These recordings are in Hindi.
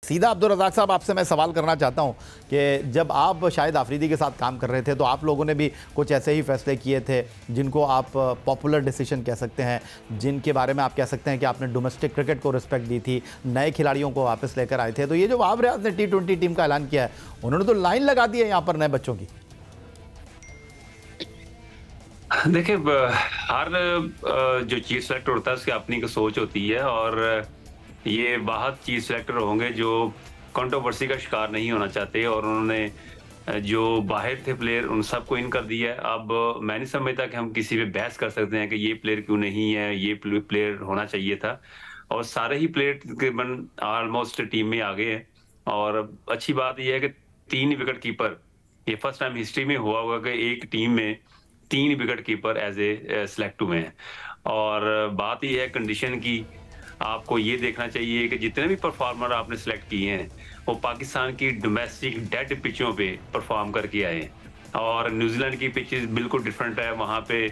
सीधा अब्दुल रज़ाक साहब आपसे मैं सवाल करना चाहता हूं कि जब आप शाहिद आफरीदी के साथ काम कर रहे थे तो आप लोगों ने भी कुछ ऐसे ही फैसले किए थे जिनको आप पॉपुलर डिसीजन कह सकते हैं, जिनके बारे में आप कह सकते हैं कि आपने डोमेस्टिक क्रिकेट को रिस्पेक्ट दी थी, नए खिलाड़ियों को वापस लेकर आए थे। तो ये जो बाबर रियाज ने T20 टीम का ऐलान किया है, उन्होंने तो लाइन लगा दी है यहाँ पर नए बच्चों की। देखिए, हर जो चीफ सेलेक्टर होता है उसकी अपनी एक सोच होती है, और ये बाहर चीफ सेलेक्टर होंगे जो कंट्रोवर्सी का शिकार नहीं होना चाहते, और उन्होंने जो बाहर थे प्लेयर उन सबको इन कर दिया है। अब मैं नहीं समझता कि हम किसी पे बहस कर सकते हैं कि ये प्लेयर क्यों नहीं है, ये प्लेयर होना चाहिए था, और सारे ही प्लेयर तकरीबन ऑलमोस्ट टीम में आ गए हैं। और अच्छी बात यह है कि 3 विकेट कीपर, ये फर्स्ट टाइम हिस्ट्री में हुआ होगा कि एक टीम में 3 wicket keeper as a select हुए हैं। और बात यह है कंडीशन की, आपको ये देखना चाहिए कि जितने भी परफॉर्मर आपने सिलेक्ट किए हैं वो पाकिस्तान की डोमेस्टिक डेड पिचों पे परफॉर्म करके आए हैं। और न्यूजीलैंड की पिचेस बिल्कुल डिफरेंट है, वहाँ पे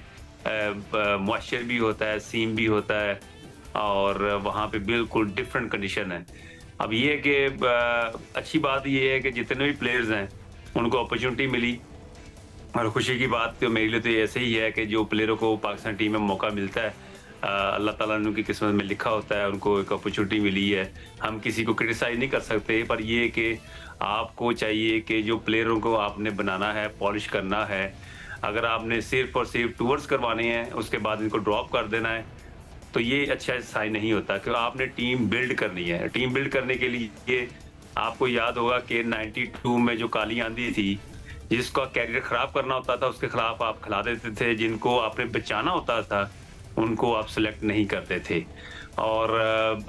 मॉइस्चर भी होता है, सीम भी होता है, और वहाँ पे बिल्कुल डिफरेंट कंडीशन है। अब ये है कि अच्छी बात ये है कि जितने भी प्लेयर्स हैं उनको अपॉर्चुनिटी मिली, और खुशी की बात तो मेरे लिए तो ऐसे ही है कि जो प्लेयरों को पाकिस्तान टीम में मौका मिलता है, अल्लाह ताला ने उनकी किस्मत में लिखा होता है, उनको एक अपॉर्चुनिटी मिली है। हम किसी को क्रिटिसाइज नहीं कर सकते, पर ये कि आपको चाहिए कि जो प्लेयरों को आपने बनाना है, पॉलिश करना है, अगर आपने सिर्फ और सिर्फ टूर्स करवाने हैं उसके बाद इनको ड्रॉप कर देना है तो ये अच्छा साइन नहीं होता, क्योंकि आपने टीम बिल्ड करनी है। टीम बिल्ड करने के लिए आपको याद होगा कि 92 में जो काली आंधी थी, जिसका कैरियर खराब करना होता था उसके खिलाफ आप खिला देते थे, जिनको आपने बचाना होता था उनको आप सिलेक्ट नहीं करते थे। और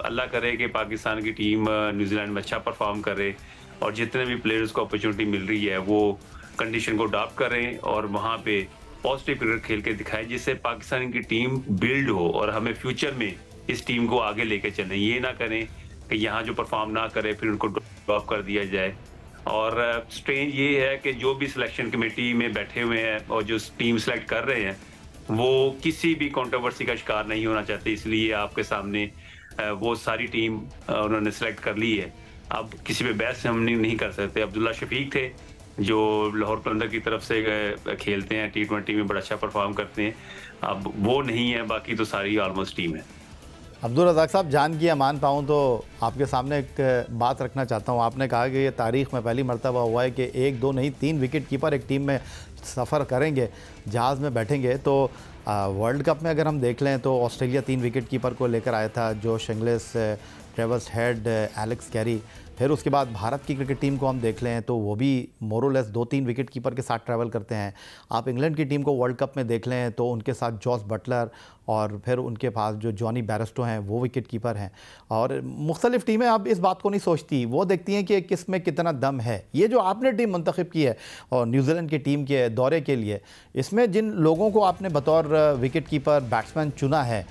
अल्लाह करे कि पाकिस्तान की टीम न्यूजीलैंड में अच्छा परफॉर्म करे, और जितने भी प्लेयर्स को अपॉर्चुनिटी मिल रही है वो कंडीशन को अडॉप्ट करें और वहाँ पे पॉजिटिव क्रिकेट खेल के दिखाएं, जिससे पाकिस्तान की टीम बिल्ड हो और हमें फ्यूचर में इस टीम को आगे लेके चलें। ये ना करें कि यहाँ जो परफॉर्म ना करे फिर उनको ड्रॉप कर दिया जाए। और स्ट्रेंज ये है कि जो भी सिलेक्शन कमेटी में बैठे हुए हैं और जो टीम सेलेक्ट कर रहे हैं वो किसी भी कंट्रोवर्सी का शिकार नहीं होना चाहते, इसलिए आपके सामने वो सारी टीम उन्होंने सेलेक्ट कर ली है। अब किसी पे बहस हम नहीं कर सकते। अब्दुल्ला शफीक थे जो लाहौर कलंदर की तरफ से खेलते हैं, T20 में बड़ा अच्छा परफॉर्म करते हैं, अब वो नहीं है, बाकी तो सारी ऑलमोस्ट टीम है। अब्दुल रज़ाक साहब, जान की अमान पाऊँ तो आपके सामने एक बात रखना चाहता हूँ। आपने कहा कि ये तारीख़ में पहली मरतबा हुआ है कि 1 2 नहीं 3 विकेट कीपर एक टीम में सफ़र करेंगे, जहाज़ में बैठेंगे। तो वर्ल्ड कप में अगर हम देख लें तो ऑस्ट्रेलिया 3 विकेट कीपर को लेकर आया था, Josh Inglis, ट्रेवर्स head, Alex Carey. फिर उसके बाद भारत की क्रिकेट टीम को हम देख लें तो वो भी मोरलेस 2-3 विकेट कीपर के साथ ट्रैवल करते हैं। आप इंग्लैंड की टीम को वर्ल्ड कप में देख लें तो उनके साथ जॉस बटलर और फिर उनके पास जो जॉनी बैरस्टो हैं वो विकेट कीपर हैं। और मुख्तलिफ़ टीमें अब इस बात को नहीं सोचती, वो देखती हैं कि किस में कितना दम है। ये जो आपने टीम मुंतखब की है और न्यूजीलैंड की टीम के दौरे के लिए, इसमें जिन लोगों को आपने बतौर विकेट कीपर बैट्समैन चुना है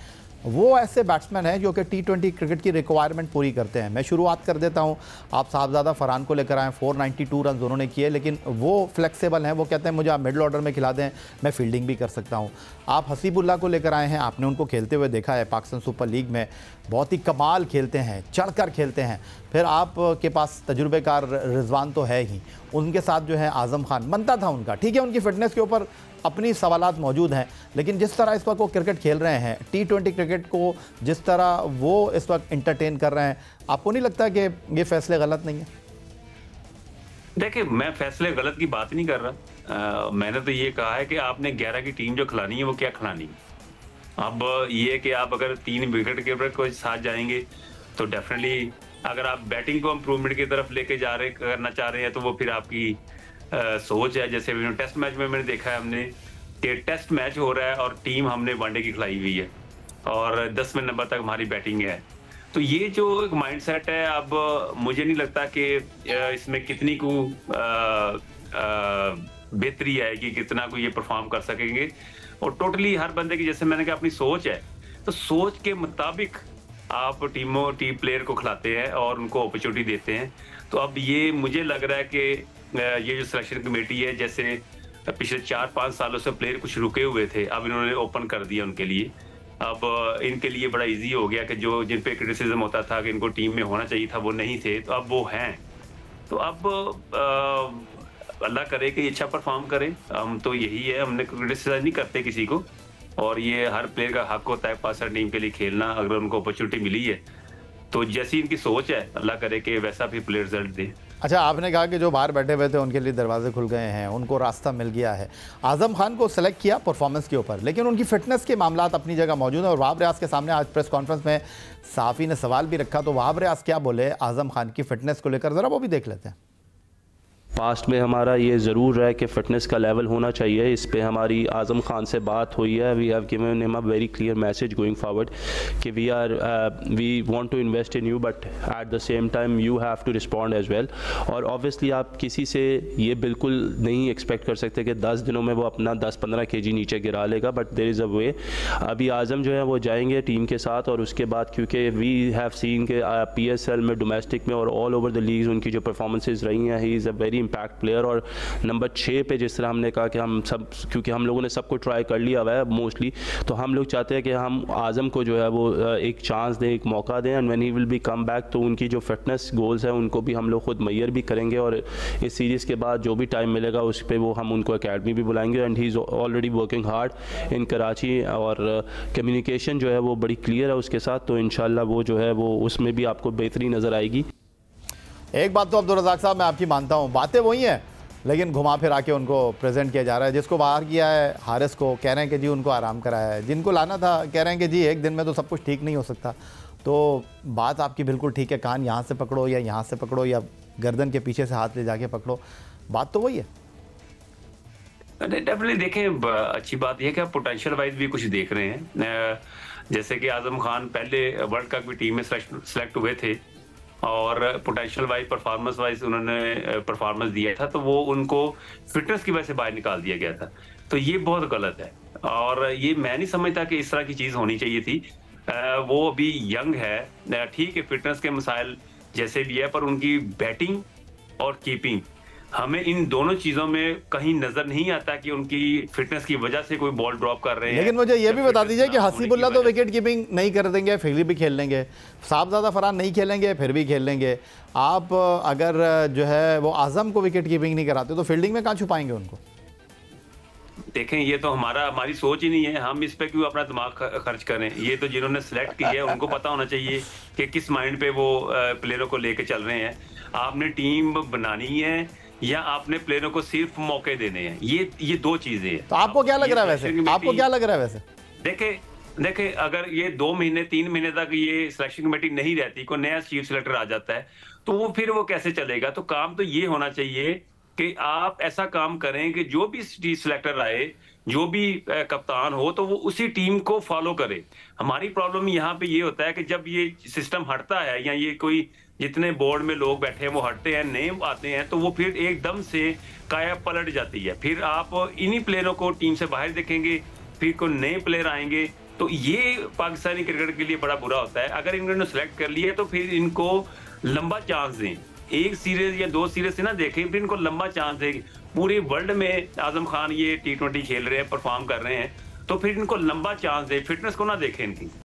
वो ऐसे बैट्समैन हैं जो कि T20 क्रिकेट की रिक्वायरमेंट पूरी करते हैं। मैं शुरुआत कर देता हूं। आप साहबजादा फरहान को लेकर आए, 492 रन उन्होंने किए, लेकिन वो फ्लेक्सिबल हैं। वो कहते हैं मुझे आप मिडिल ऑर्डर में खिला दें, मैं फील्डिंग भी कर सकता हूं। आप हसीबुल्ला को लेकर आए हैं, आपने उनको खेलते हुए देखा है पाकिस्तान सुपर लीग में, बहुत ही कमाल खेलते हैं, चढ़कर खेलते हैं। फिर आपके पास तजुर्बेकार रिजवान तो है ही, उनके साथ जो है आज़म खान बनता था उनका। ठीक है, उनकी फ़िटनेस के ऊपर अपनी सवालात मौजूद हैं, लेकिन जिस तरह इस वक्त वो क्रिकेट खेल रहे हैं, T20 क्रिकेट को जिस तरह वो इस वक्त इंटरटेन कर रहे हैं, आपको नहीं लगता कि ये फैसले गलत नहीं है? देखिए, मैं फैसले गलत की बात नहीं कर रहा। मैंने तो ये कहा है कि आपने 11 की टीम जो खिलानी है वो क्या खिलानी है। अब ये कि आप अगर 3 विकेट कीपर को साथ जाएंगे तो डेफिनेटली अगर आप बैटिंग को इम्प्रूवमेंट की तरफ लेके करना चाह रहे हैं तो वो फिर आपकी सोच है। जैसे टेस्ट मैच में मैंने देखा है हमने कि टेस्ट मैच हो रहा है और टीम हमने वनडे की खिलाई हुई है और 10वें नंबर तक हमारी बैटिंग है। तो ये जो एक माइंडसेट है, अब मुझे नहीं लगता कि इसमें कितनी को बेहतरी आएगी, कितना को ये परफॉर्म कर सकेंगे। और टोटली हर बंदे की, जैसे मैंने कहा, अपनी सोच है, तो सोच के मुताबिक आप टीम प्लेयर को खिलाते हैं और उनको अपॉर्चुनिटी देते हैं। तो अब ये मुझे लग रहा है कि ये जो सिलेक्शन कमेटी है, जैसे पिछले 4-5 सालों से प्लेयर कुछ रुके हुए थे, अब इन्होंने ओपन कर दिया उनके लिए अब इनके लिए बड़ा इजी हो गया कि जो जिन पे क्रिटिसिज्म होता था कि इनको टीम में होना चाहिए था वो नहीं थे, तो अब वो हैं। तो अब अल्लाह करे कि अच्छा परफॉर्म करें। हम तो यही है, हमने क्रिटिसाइज नहीं करते किसी को, और ये हर प्लेयर का हक होता है पाकिस्तान टीम के लिए खेलना। अगर उनको अपॉर्चुनिटी मिली है तो जैसी इनकी सोच है, अल्लाह करे कि वैसा भी प्लेयर रिजल्ट दे। अच्छा, आपने कहा कि जो बाहर बैठे हुए थे उनके लिए दरवाजे खुल गए हैं, उनको रास्ता मिल गया है। आज़म खान को सेलेक्ट किया परफॉर्मेंस के ऊपर, लेकिन उनकी फ़िटनेस के मामलात अपनी जगह मौजूद हैं। और वहाब रियाज के सामने आज प्रेस कॉन्फ्रेंस में सहाफ़ी ने सवाल भी रखा, तो वहाब रियाज क्या बोले आज़म खान की फ़िटनेस को लेकर, ज़रा वो भी देख लेते हैं। पास्ट में हमारा ये ज़रूर है कि फ़िटनेस का लेवल होना चाहिए। इस पे हमारी आज़म खान से बात हुई है। We have given him a very clear message going forward कि we want to invest in you, but at the same time you have to respond as well. और ऑब्वियसली आप किसी से ये बिल्कुल नहीं एक्सपेक्ट कर सकते कि 10 दिनों में वो अपना 10-15 kg नीचे गिरा लेगा, बट देयर इज़ अ वे। अभी आज़म जो है वो जाएंगे टीम के साथ, और उसके बाद क्योंकि वी हैव सीन के PSL में, डोमेस्टिक में और ऑल ओवर द लीग्स उनकी जो परफॉर्मेंसेज रही हैं, he is a very impact player. और नंबर 6 पे जिस तरह हमने कहा कि हम सब, क्योंकि हम लोगों ने सबको ट्राई कर लिया हुआ है मोस्टली, तो हम लोग चाहते हैं कि हम आज़म को जो है वो एक चांस दें, एक मौका दें। And when he will be come back, तो उनकी जो फिटनेस गोल्स हैं उनको भी हम लोग खुद मैयर भी करेंगे, और इस सीरीज़ के बाद जो भी टाइम मिलेगा उस पर वो हम उनको अकेडमी भी बुलाएंगे। And he is already working hard in Karachi, और कम्युनिकेशन जो है वो बड़ी क्लियर है उसके साथ, तो इंशाल्लाह वो जो है वो उसमें भी आपको बेहतरी नज़र आएगी। एक बात तो अब्दुल रज़ाक साहब मैं आपकी मानता हूँ, बातें वही हैं, लेकिन घुमा फिरा के उनको प्रेजेंट किया जा रहा है। जिसको बाहर किया है हारिस को, कह रहे हैं कि जी उनको आराम कराया है। जिनको लाना था कह रहे हैं कि जी एक दिन में तो सब कुछ ठीक नहीं हो सकता। तो बात आपकी बिल्कुल ठीक है, कान यहाँ से पकड़ो या यहाँ से पकड़ो या गर्दन के पीछे से हाथ ले जाके पकड़ो, बात तो वही है। डेफिनेटली देखें, अच्छी बात यह है कि आप पोटेंशियल वाइज भी कुछ देख रहे हैं। जैसे कि आजम खान पहले वर्ल्ड कप की टीम में सेलेक्ट हुए थे, और पोटेंशियल वाइज, परफॉर्मेंस वाइज उन्होंने परफॉर्मेंस दिया था, तो वो उनको फिटनेस की वजह से बाहर निकाल दिया गया था। तो ये बहुत गलत है, और ये मैं नहीं समझता कि इस तरह की चीज़ होनी चाहिए थी। वो अभी यंग है, ठीक है, फिटनेस के मसाइल जैसे भी है, पर उनकी बैटिंग और कीपिंग, हमें इन दोनों चीजों में कहीं नजर नहीं आता कि उनकी फिटनेस की वजह से कोई बॉल ड्रॉप कर रहे हैं। लेकिन मुझे ये भी बता दीजिए कि हसीबुल्लाह तो विकेट कीपिंग नहीं कर देंगे, फिर भी खेल लेंगे। साहबजादा फरहान नहीं खेलेंगे, फिर भी खेल लेंगे। आप अगर जो है वो आजम को विकेट कीपिंग नहीं कराते तो फील्डिंग में कहाँ छुपाएंगे उनको? देखें, ये तो हमारी सोच ही नहीं है। हम इस पे क्यों अपना दिमाग खर्च करें? ये तो जिन्होंने सिलेक्ट किया है उनको पता होना चाहिए कि किस माइंड पे वो प्लेयरों को लेके चल रहे हैं। आपने टीम बनानी है या आपने प्लेयरों को सिर्फ मौके देने हैं, ये दो चीजें हैं। तो आपको क्या लग रहा है वैसे? आपको क्या लग रहा है वैसे? देखे अगर ये 2 महीने 3 महीने तक ये सिलेक्शन कमेटी नहीं रहती, कोई नया चीफ सिलेक्टर आ जाता है, तो वो फिर वो कैसे चलेगा? तो काम तो ये होना चाहिए कि आप ऐसा काम करें कि जो भी चीफ सिलेक्टर आए, जो भी कप्तान हो, तो वो उसी टीम को फॉलो करे। हमारी प्रॉब्लम यहाँ पे ये होता है कि जब ये सिस्टम हटता है, या ये कोई जितने बोर्ड में लोग बैठे हैं वो हटते हैं, नए आते हैं, तो वो फिर एकदम से काया पलट जाती है। फिर आप इन्हीं प्लेयरों को टीम से बाहर देखेंगे, फिर कोई नए प्लेयर आएंगे, तो ये पाकिस्तानी क्रिकेट के लिए बड़ा बुरा होता है। अगर इन्होंने सेलेक्ट कर लिया है तो फिर इनको लंबा चांस दें, एक सीरीज या 2 सीरीज से ना देखें, फिर इनको लंबा चांस दें। पूरे वर्ल्ड में आजम खान ये T20 खेल रहे हैं, परफॉर्म कर रहे हैं, तो फिर इनको लंबा चांस दें, फिटनेस को ना देखें इनकी।